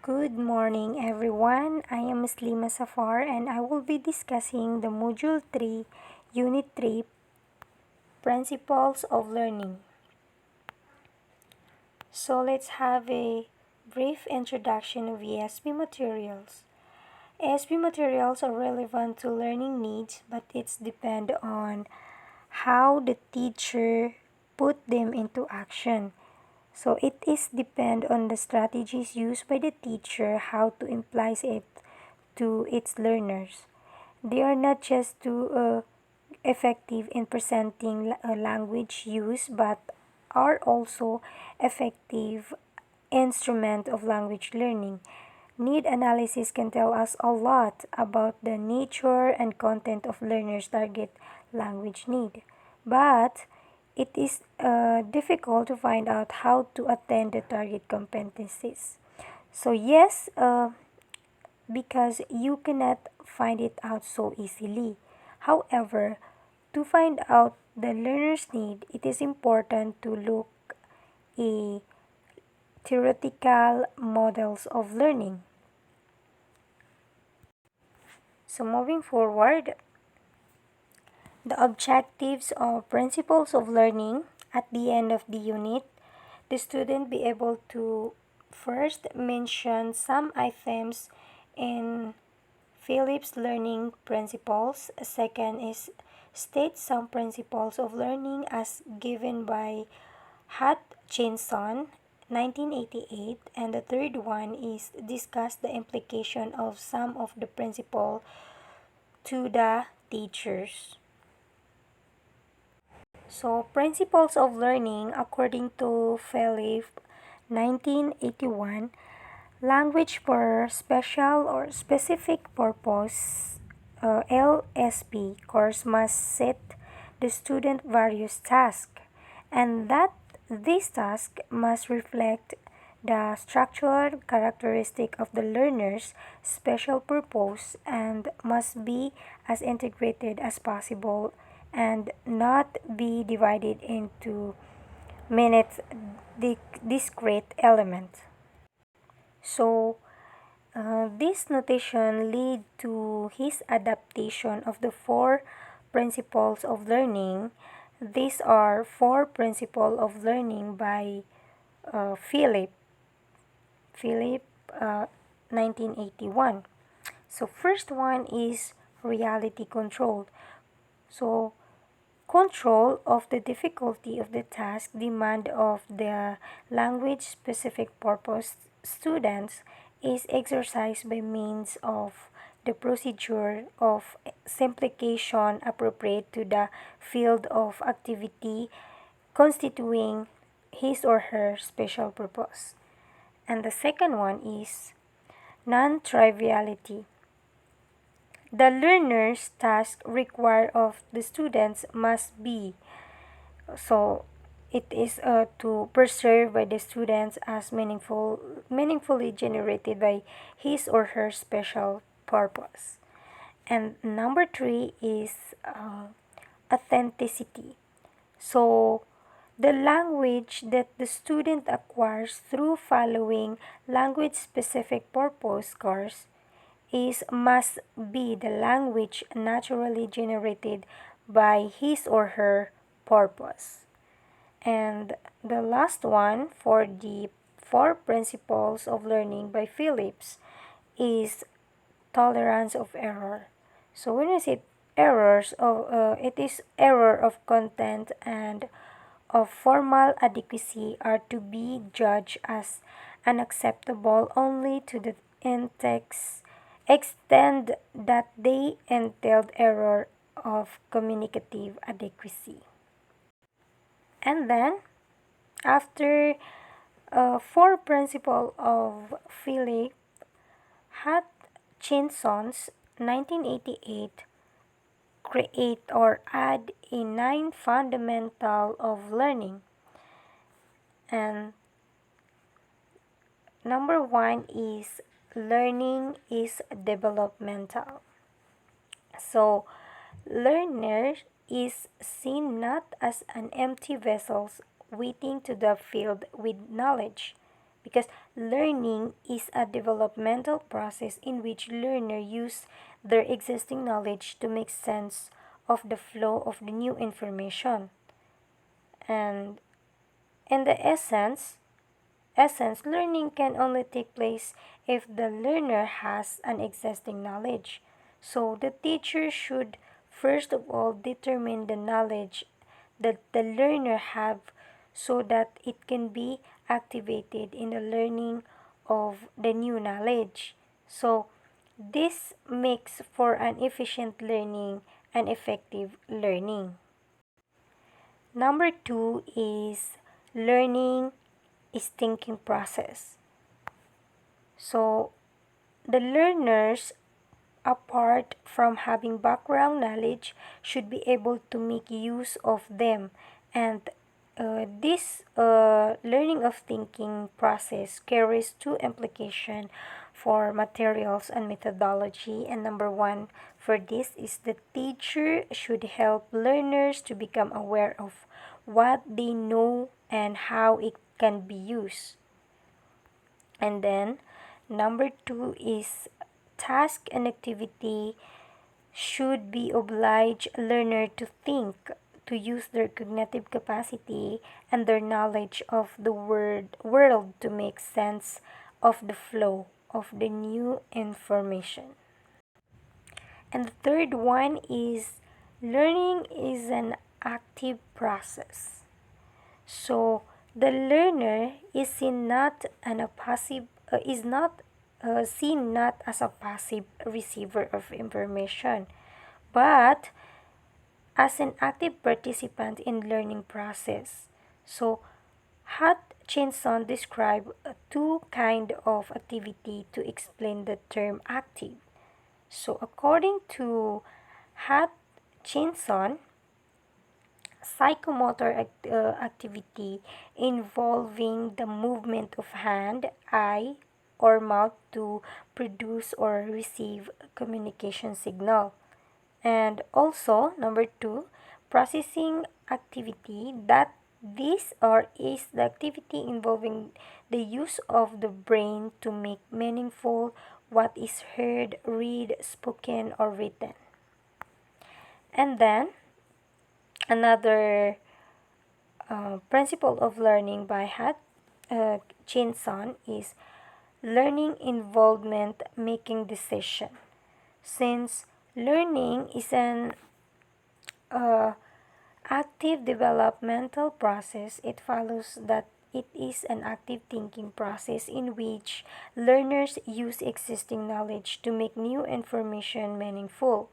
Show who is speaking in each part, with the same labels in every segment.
Speaker 1: Good morning, everyone. I am Ms. Lima Safar and I will be discussing the Module 3, Unit 3, Principles of Learning. So let's have a brief introduction of ESP materials. ESP materials are relevant to learning needs, but it's depend on how the teacher put them into action. So it is depend on the strategies used by the teacher how to imply it to its learners. They are not just too effective in presenting language use but are also effective instrument of language learning. Need analysis can tell us a lot about the nature and content of learners' target language need. But it is difficult to find out how to attain the target competencies. So yes, because you cannot find it out so easily. However, to find out the learner's need, it is important to look a theoretical models of learning. So moving forward, the objectives or principles of learning at the end of the unit, the student be able to first mention some items in Phillips' learning principles. Second is state some principles of learning as given by Hutchinson, 1988. And the third one is discuss the implication of some of the principle to the teachers. So, principles of learning according to Philip, 1981. Language for special or specific purpose LSP course must set the student various tasks, and that this task must reflect the structural characteristic of the learner's special purpose and must be as integrated as possible and not be divided into minute discrete elements. So, this notation lead to his adaptation of the four principles of learning. These are four principles of learning by Philip. Philip, uh, 1981. So first one is reality control. So control of the difficulty of the task demand of the language specific purpose students is exercised by means of the procedure of simplification appropriate to the field of activity constituting his or her special purpose. And the second one is non-triviality. The learner's task required of the students must be so it is to preserve by the students as meaningfully generated by his or her special purpose. And number three is authenticity. So the language that the student acquires through following language specific purpose course is must be the language naturally generated by his or her purpose. And the last one for the four principles of learning by Phillips is tolerance of error. So when we say errors, it is error of content and of formal adequacy are to be judged as unacceptable only to the text extent that they entailed error of communicative adequacy. And then, after four principle of Philip Hutchinson's 1988 create or add a nine fundamental of learning. And number one is learning is developmental. So, learner is seen not as an empty vessel waiting to be filled with knowledge, because learning is a developmental process in which learners use their existing knowledge to make sense of the flow of the new information. And in the essence, learning can only take place if the learner has an existing knowledge. So the teacher should first of all determine the knowledge that the learner have so that it can be activated in the learning of the new knowledge. So this makes for an efficient learning and effective learning. Number two is learning is thinking process. So the learners, apart from having background knowledge, should be able to make use of them. And this learning of thinking process carries two implications for materials and methodology. And number one for this is the teacher should help learners to become aware of what they know and how it can be used. And then number two is task and activity should be oblige learner to think, to use their cognitive capacity and their knowledge of the world to make sense of the flow of the new information. And the third one is learning is an active process. So the learner is seen not an a passive is not seen not as a passive receiver of information, but as an active participant in learning process. So Hutchinson described two kind of activity to explain the term active. So according to Hutchinson, psychomotor activity involving the movement of hand, eye, or mouth to produce or receive communication signal. And also, number two, processing activity that this or is the activity involving the use of the brain to make meaningful what is heard, read, spoken, or written. And then another principle of learning by Chinson is learning involvement making decision. Since learning is an uh, active developmental process, it follows that it is an active thinking process in which learners use existing knowledge to make new information meaningful.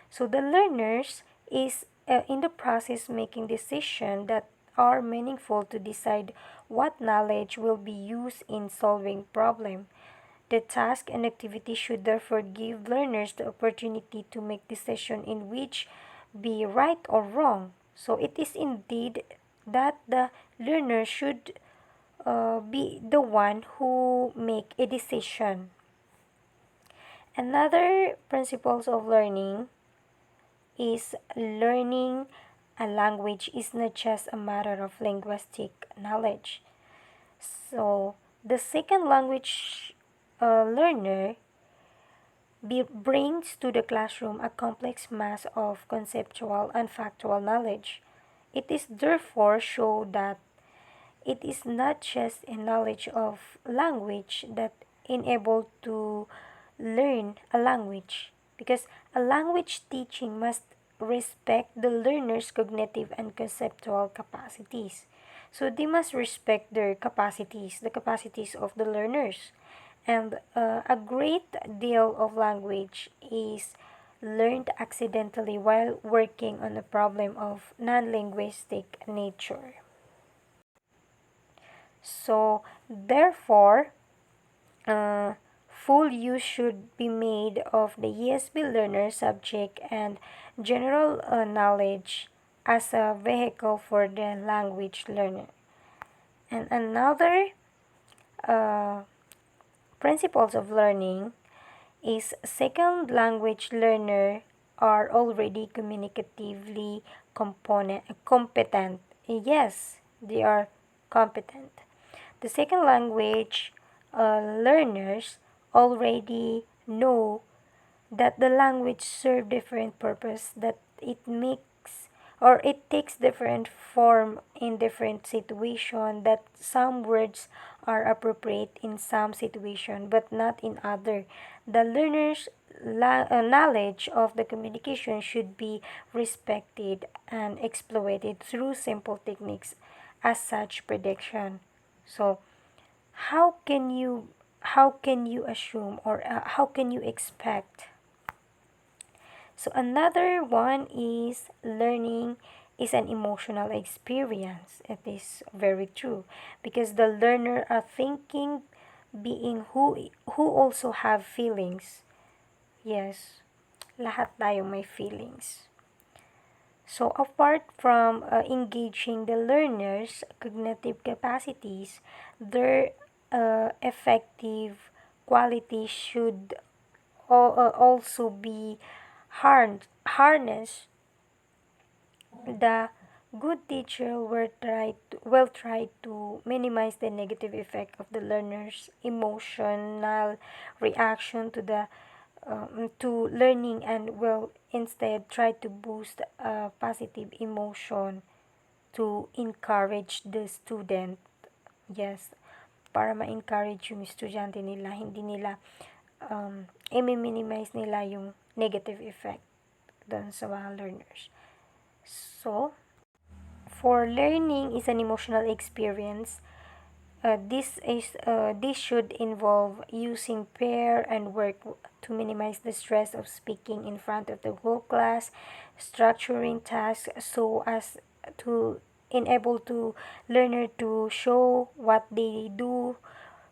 Speaker 1: So the learners is in the process making decisions that are meaningful to decide what knowledge will be used in solving problem. The task and activity should therefore give learners the opportunity to make decision in which be right or wrong. So it is indeed that the learner should be the one who make a decision. Another principles of learning is learning a language is not just a matter of linguistic knowledge. So the second language learner brings to the classroom a complex mass of conceptual and factual knowledge. It is therefore shown that it is not just a knowledge of language that enable to learn a language, because a language teaching must respect the learner's cognitive and conceptual capacities. So they must respect their capacities, the capacities of the learners. And a great deal of language is learned accidentally while working on a problem of non linguistic nature. So, therefore, uh, full use should be made of the ESB learner subject and general knowledge as a vehicle for the language learner. And another uh, principles of learning is second language learner are already communicatively competent. Yes, they are competent. The second language learners already know that the language serve different purpose, that it makes or it takes different form in different situation, that some words are appropriate in some situation but not in other. The learner's knowledge of the communication should be respected and exploited through simple techniques as such prediction. So how can you assume, or how can you expect? So another one is learning is an emotional experience. It is very true because the learner are thinking being who also have feelings. Yes, lahat tayo may feelings. So apart from engaging the learner's cognitive capacities, their effective quality should also be harnessed. The good teacher will try to minimize the negative effect of the learner's emotional reaction to learning, and will instead try to boost a positive emotion to encourage the student. Yes, para ma-encourage yung estudyante nila, hindi nila i-minimize nila yung negative effect doon sa mga learners. So, for learning is an emotional experience. This should involve using pair and work to minimize the stress of speaking in front of the whole class, structuring tasks so as to enable to learner to show what they do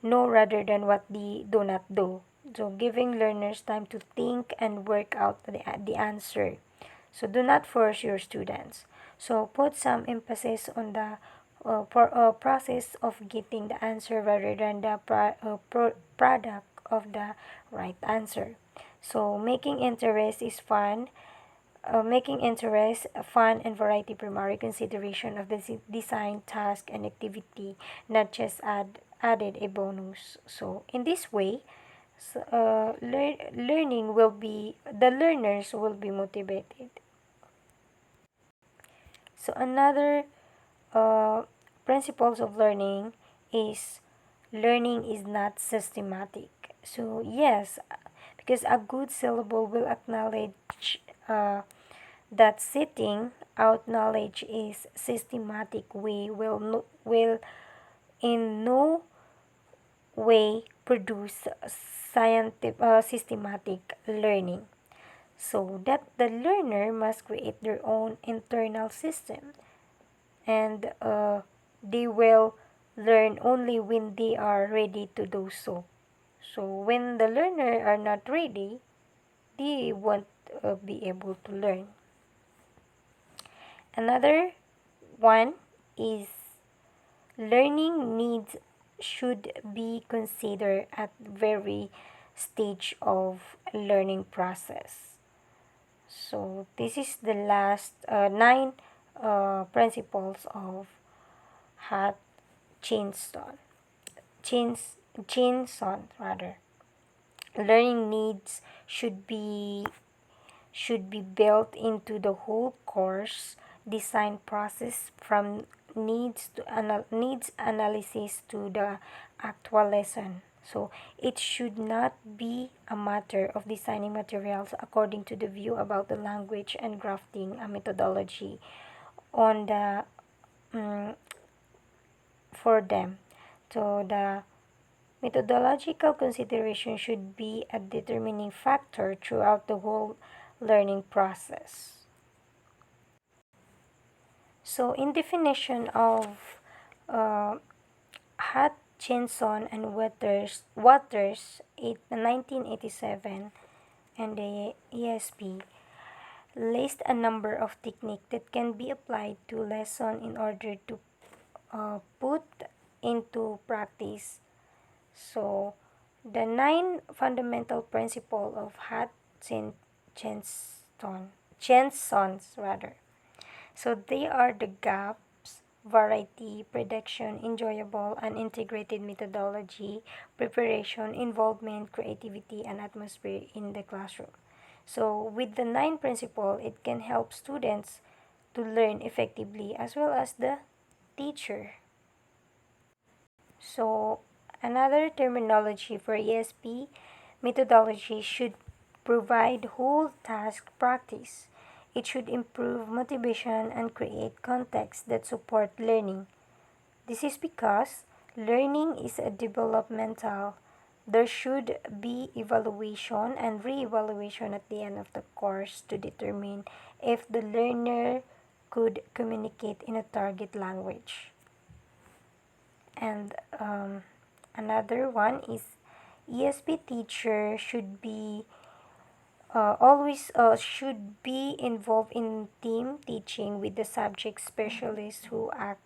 Speaker 1: know rather than what they do not do. So giving learners time to think and work out the answer. So do not force your students. So put some emphasis on the process of getting the answer rather than the product of the right answer. So making interest, fun, and variety primary consideration of the design task and activity, not just added a bonus. So in this way, learning will be the learners will be motivated. So another uh, principles of learning is not systematic. So yes, because a good syllable will acknowledge that setting out knowledge is systematic way will in no way produce scientific systematic learning. So that the learner must create their own internal system, and they will learn only when they are ready to do so. So when the learner are not ready, they won't be able to learn. Another one is learning needs should be considered at very stage of learning process. So this is the last nine principles of Hutchinson. Chins, Chinson rather. Learning needs should be built into the whole course design process, from needs analysis to the actual lesson. So it should not be a matter of designing materials according to the view about the language and crafting a methodology on the for them. So the methodological consideration should be a determining factor throughout the whole learning process. So, in definition of uh, Hutchinson and Waters 1987, and the ESP list a number of techniques that can be applied to lesson in order to put into practice. So, the nine fundamental principle of Hutchinson, Chansons rather. So they are the gaps. variety, production, enjoyable, and integrated methodology, preparation, involvement, creativity, and atmosphere in the classroom. So, with the 9 principle, it can help students to learn effectively as well as the teacher. So, another terminology for ESP methodology should provide whole task practice. It should improve motivation and create context that support learning. This is because learning is a developmental. There should be evaluation and re-evaluation at the end of the course to determine if the learner could communicate in a target language. And another one is ESP teacher should be involved in team teaching with the subject specialist who act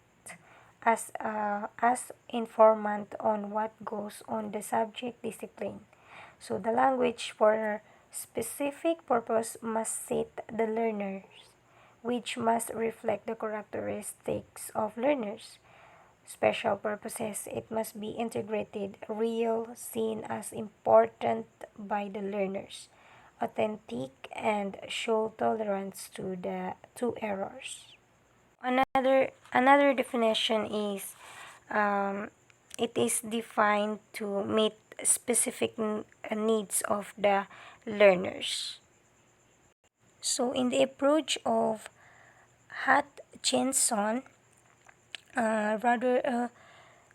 Speaker 1: as informant on what goes on the subject discipline. So the language for specific purpose must fit the learners, which must reflect the characteristics of learners. Special purposes, it must be integrated, real, seen as important by the learners, authentic, and show tolerance to errors. Another definition is it is defined to meet specific needs of the learners. So in the approach of Hutchinson, rather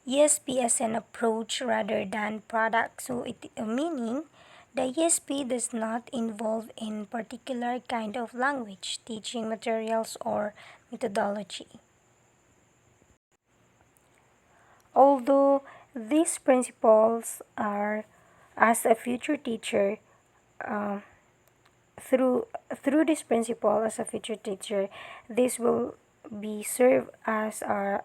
Speaker 1: ESP as an approach rather than product. So it meaning the ESP does not involve in particular kind of language, teaching materials, or methodology. Although these principles are, as a future teacher, uh, through this principle as a future teacher, this will be serve as a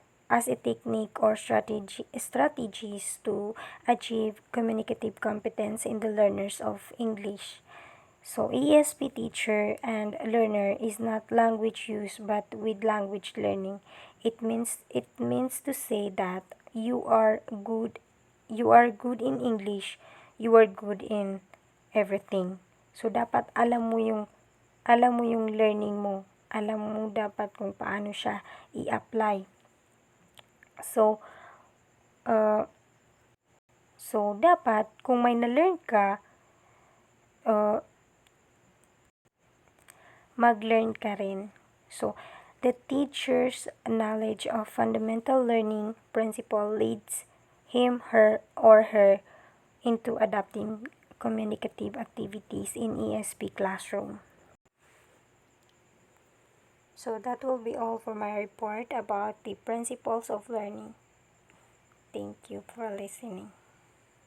Speaker 1: technique or strategies to achieve communicative competence in the learners of English. So ESP teacher and learner is not language use but with language learning. It means to say that you are good in English, you are good in everything. So dapat alam mo yung learning mo. Alam mo dapat kung paano siya i-apply. So uh, so dapat kung may na-learn ka, uh, mag-learn ka rin. So, the teacher's knowledge of fundamental learning principle leads him, her, or her into adapting communicative activities in ESP classroom. So that will be all for my report about the principles of learning. Thank you for listening.